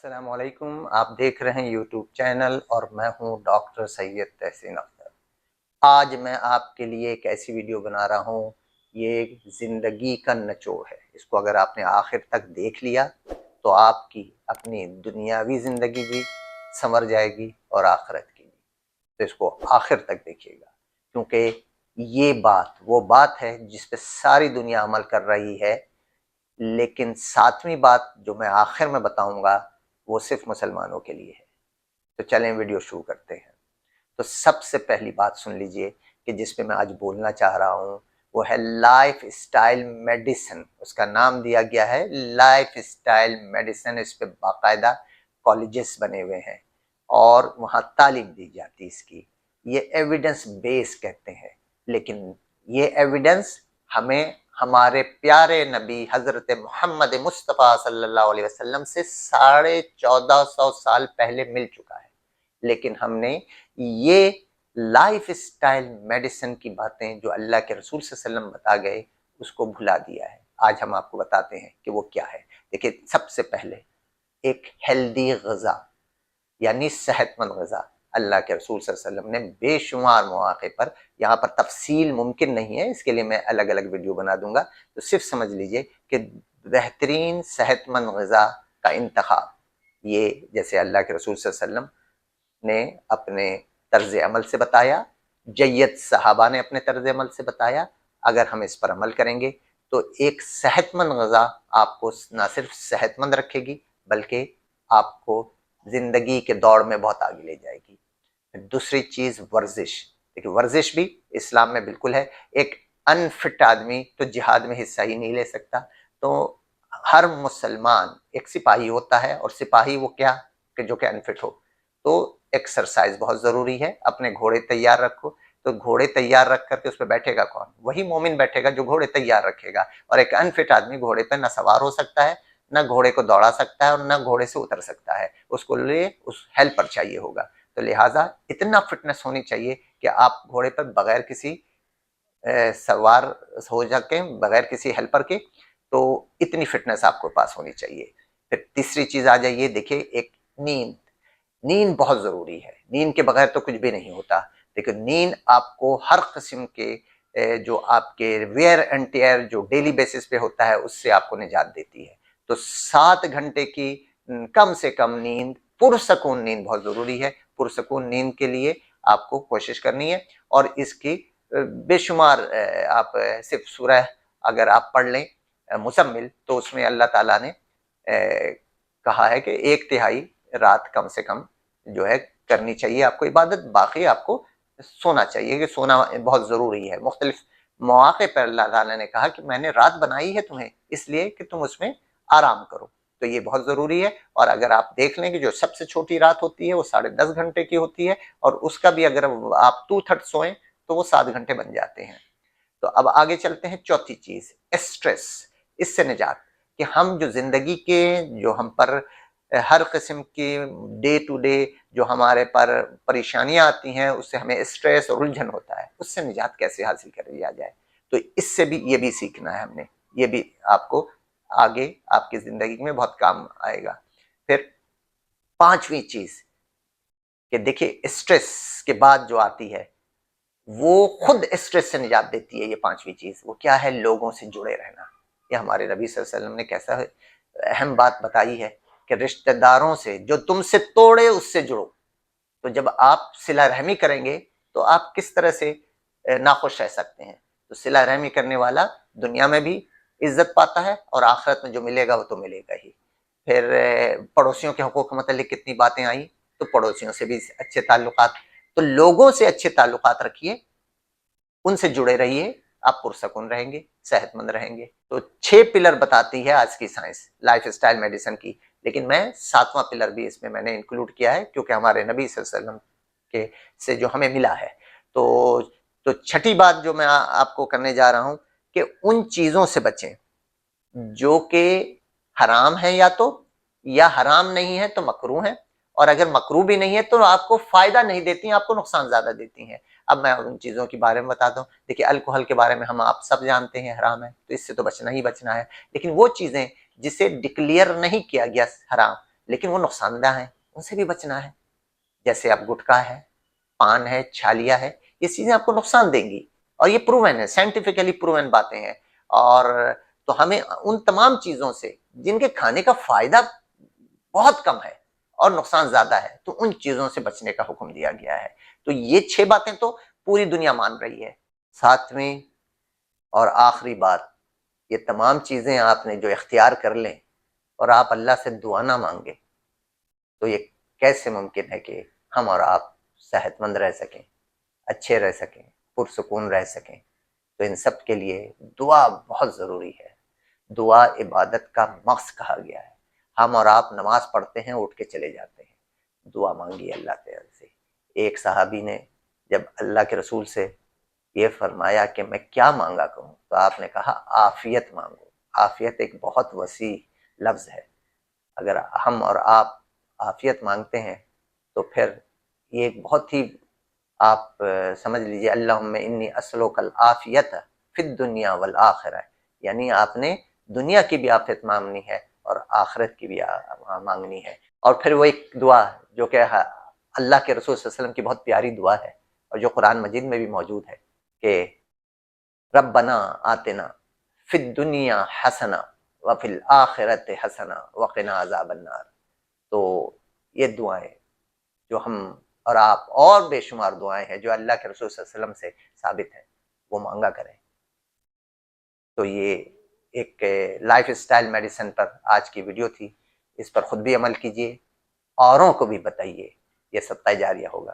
अस्सलाम वालेकुम। आप देख रहे हैं यूट्यूब चैनल और मैं हूं डॉक्टर सैयद तहसीन अख्तर। आज मैं आपके लिए एक ऐसी वीडियो बना रहा हूं, ये ज़िंदगी का निचोड़ है। इसको अगर आपने आखिर तक देख लिया तो आपकी अपनी दुनियावी ज़िंदगी भी संवर जाएगी और आखिरत की भी। तो इसको आखिर तक देखिएगा, क्योंकि ये बात वो बात है जिस पे सारी दुनिया अमल कर रही है, लेकिन सातवीं बात जो मैं आखिर में बताऊंगा वो सिर्फ मुसलमानों के लिए है। तो चलें वीडियो शुरू करते हैं। तो सबसे पहली बात सुन लीजिए कि जिस पे मैं आज बोलना चाह रहा हूँ वो है लाइफ स्टाइल मेडिसिन। उसका नाम दिया गया है लाइफ स्टाइल मेडिसिन। इस पे बाकायदा कॉलेजेस बने हुए हैं और वहाँ तालीम दी जाती है इसकी। ये एविडेंस बेस कहते हैं, लेकिन ये एविडेंस हमें हमारे प्यारे नबी हजरत मोहम्मद मुस्तफ़ा सल्लल्लाहु अलैहि वसल्लम से 1450 साल पहले मिल चुका है। लेकिन हमने ये लाइफ स्टाइल मेडिसिन की बातें जो अल्लाह के रसूल सल्लल्लाहु अलैहि वसल्लम बता गए उसको भुला दिया है। आज हम आपको बताते हैं कि वो क्या है। देखिए, सबसे पहले एक हेल्दी ग़िज़ा यानी सेहतमंद ग़िज़ा। अल्लाह के रसूल सल्लल्लाहु अलैहि वसल्लम ने बेशुमार मौक़े पर, यहाँ पर तफसील मुमकिन नहीं है, इसके लिए मैं अलग अलग वीडियो बना दूंगा, तो सिर्फ समझ लीजिए कि बेहतरीन सेहतमंद ग़िज़ा का इंतखाब ये जैसे अल्लाह के रसूल सल्लल्लाहु अलैहि वसल्लम ने अपने तर्ज अमल से बताया, जय्यद सहाबा ने अपने तर्ज अमल से बताया। अगर हम इस पर अमल करेंगे तो एक सेहतमंद ग़िज़ा आपको ना सिर्फ सेहतमंद रखेगी बल्कि आपको ज़िंदगी के दौड़ में बहुत आगे ले जाएगी। दूसरी चीज़ वर्जिश। देखिए, वर्जिश भी इस्लाम में बिल्कुल है। एक अनफिट आदमी तो जिहाद में हिस्सा ही नहीं ले सकता। तो हर मुसलमान एक सिपाही होता है, और सिपाही वो क्या कि जो कि अनफिट हो। तो एक्सरसाइज बहुत ज़रूरी है। अपने घोड़े तैयार रखो, तो घोड़े तैयार रख करके उस पर बैठेगा कौन? वही मोमिन बैठेगा जो घोड़े तैयार रखेगा। और एक अनफिट आदमी घोड़े पर न सवार हो सकता है, न घोड़े को दौड़ा सकता है और न घोड़े से उतर सकता है। उसको लिए उस हेल्पर चाहिए होगा। तो लिहाजा इतना फिटनेस होनी चाहिए कि आप घोड़े पर बगैर किसी सवार हो जाके, बगैर किसी हेल्पर के, तो इतनी फिटनेस आपके पास होनी चाहिए। फिर तीसरी चीज़ आ जाइए। देखिए, एक नींद। नींद बहुत ज़रूरी है। नींद के बगैर तो कुछ भी नहीं होता। देखिए, नींद आपको हर किस्म के जो आपके वेयर एंड टेयर जो डेली बेसिस पे होता है उससे आपको निजात देती है। तो 7 घंटे की कम से कम नींद, पुरसकून नींद बहुत ज़रूरी है। पुरसकून नींद के लिए आपको कोशिश करनी है। और इसकी बेशुमार आप सिर्फ सूरह अगर आप पढ़ लें मुसम्मिल, तो उसमें अल्लाह ताला ने कहा है कि 1/3 रात कम से कम जो है करनी चाहिए आपको इबादत, बाकी आपको सोना चाहिए, कि सोना बहुत ज़रूरी है। मुख्तलिफ मौक़े पर अल्लाह ताला ने कहा कि मैंने रात बनाई है तुम्हें इसलिए कि तुम उसमें आराम करो। तो ये बहुत ज़रूरी है। और अगर आप देख लें कि जो सबसे छोटी रात होती है वो 10.5 घंटे की होती है, और उसका भी अगर आप 2/3 सोएं तो वो 7 घंटे बन जाते हैं। तो अब आगे चलते हैं। चौथी चीज़, स्ट्रेस। इससे निजात, कि हम जो ज़िंदगी के जो हम पर हर किस्म की डे टू डे जो हमारे पर परेशानियां आती हैं, उससे हमें स्ट्रेस और उलझन होता है, उससे निजात कैसे हासिल कर लिया जाए। तो इससे भी ये भी सीखना है हमने। ये भी आपको आगे आपकी ज़िंदगी में बहुत काम आएगा। फिर पांचवी चीज़ कि देखिए, स्ट्रेस के बाद जो आती है वो खुद स्ट्रेस से निजात देती है। ये पांचवी चीज़ वो क्या है? लोगों से जुड़े रहना। ये हमारे नबी सल्लल्लाहु अलैहि वसल्लम ने कैसा अहम बात बताई है कि रिश्तेदारों से जो तुमसे तोड़े उससे जुड़ो। तो जब आप सिला रहमी करेंगे तो आप किस तरह से नाखुश रह सकते हैं? तो सिला रहमी करने वाला दुनिया में भी इज्जत पाता है और आखिरत में जो मिलेगा वो तो मिलेगा ही। फिर पड़ोसियों के हकूक़ के मतलब कितनी बातें आई, तो पड़ोसियों से भी अच्छे ताल्लुकात। तो लोगों से अच्छे ताल्लुकात रखिए, उनसे जुड़े रहिए, आप पुरसकून रहेंगे, सेहतमंद रहेंगे। तो 6 पिलर बताती है आज की साइंस लाइफ स्टाइल मेडिसिन की, लेकिन मैं 7वां पिलर भी इसमें मैंने इंक्लूड किया है, क्योंकि हमारे नबी सल्लल्लाहु अलैहि वसल्लम के से जो हमें मिला है। तो छठी बात जो मैं आपको करने जा रहा हूं कि उन चीज़ों से बचें जो कि हराम है, या हराम नहीं है तो मकरूह है, और अगर मकरूह भी नहीं है तो आपको फायदा नहीं देती हैं, आपको नुकसान ज्यादा देती हैं। अब मैं उन चीजों के बारे में बताता हूँ। देखिए, अल्कोहल के बारे में हम आप सब जानते हैं हराम है, तो इससे तो बचना ही बचना है। लेकिन वो चीजें जिसे डिक्लेयर नहीं किया गया हराम, لیکن وہ نقصان دہ ہیں، ان سے بھی بچنا ہے. جیسے اب گٹکا ہے، پان ہے، چھالیا ہے، یہ چیزیں آپ کو نقصان دیں گی، اور یہ پروون ہے، سائنٹیفکلی پروون باتیں ہیں. اور تو ہمیں ان تمام چیزوں سے جن کے کھانے کا فائدہ بہت کم ہے اور نقصان زیادہ ہے، تو ان چیزوں سے بچنے کا حکم دیا گیا ہے. تو یہ 6 باتیں تو پوری دنیا مان رہی ہے. 7ویں اور آخری بات، یہ تمام چیزیں آپ نے جو اختیار کر لیں اور آپ اللہ سے دعا نہ مانگے، تو یہ کیسے ممکن ہے کہ ہم اور آپ صحت مند رہ سکیں، اچھے رہ سکیں، پرسکون رہ سکیں؟ تو ان سب کے لیے دعا بہت ضروری ہے. دعا عبادت کا مغز کہا گیا ہے. ہم اور آپ نماز پڑھتے ہیں، اٹھ کے چلے جاتے ہیں، دعا مانگی اللہ تعالی سے. ایک صحابی نے جب اللہ کے رسول سے یہ فرمایا کہ میں کیا مانگا کروں، تو آپ نے کہا عافیت مانگو. عافیت ایک بہت وسیع لفظ ہے. اگر ہم اور آپ عافیت مانگتے ہیں تو پھر یہ ایک بہت ہی، آپ سمجھ لیجئے، اللہم انی اسلوک العافیت فی الدنیا والآخرہ، یعنی آپ نے دنیا کی بھی عافیت مانگنی ہے اور آخرت کی بھی مانگنی ہے. اور پھر وہ ایک دعا جو کہ اللہ کے رسول صلی اللہ علیہ وسلم کی بہت پیاری دعا ہے اور جو قرآن مجید میں بھی موجود ہے کہ ربنا آتنا فی الدنیا حسنہ وفی الآخرت حسنہ وقنا عذاب النار. تو یہ دعائیں جو ہم اور آپ، اور بے شمار دعائیں ہیں جو اللہ کے رسول صلی اللہ علیہ وسلم سے ثابت ہیں، وہ مانگا کریں. تو یہ ایک لائف اسٹائل میڈیسن پر آج کی ویڈیو تھی. اس پر خود بھی عمل کیجئے، اوروں کو بھی بتائیے، یہ صدقہ جاریہ ہوگا.